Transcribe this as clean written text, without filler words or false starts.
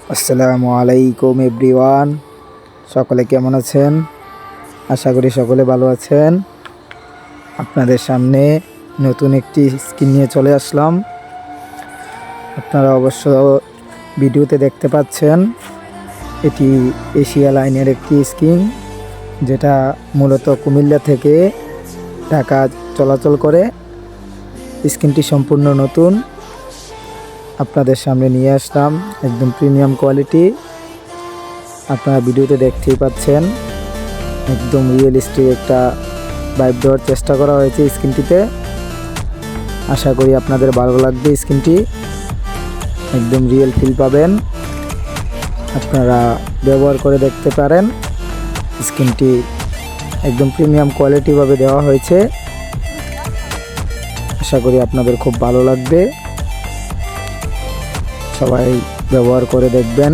আসসালামু আলাইকুম এভরিওয়ান, সকলে কেমন আছেন? আশা করি সকলে ভালো আছেন। আপনাদের সামনে নতুন একটি স্ক্রিন নিয়ে চলে আসলাম। আপনারা অবশ্য ভিডিওতে দেখতে পাচ্ছেন, এটি এশিয়া লাইনের একটি স্ক্রিন, যেটা মূলত কুমিল্লা থেকে ঢাকা চলাচল করে। স্ক্রিনটি সম্পূর্ণ নতুন, আপনাদের সামনে নিয়ে আসলাম। একদম প্রিমিয়াম কোয়ালিটি, আপনারা ভিডিওতে দেখতেই পাচ্ছেন। একদম রিয়েলিস্টিক একটা ভাইব দেওয়ার চেষ্টা করা হয়েছে স্ক্রিনটিতে। আশা করি আপনাদের ভালো লাগবে। স্ক্রিনটি একদম রিয়েল ফিল পাবেন, আপনারা ব্যবহার করে দেখতে পারেন। স্ক্রিনটি একদম প্রিমিয়াম কোয়ালিটিভাবে দেওয়া হয়েছে। আশা করি আপনাদের খুব ভালো লাগবে, সবাই ব্যবহার করে দেখবেন।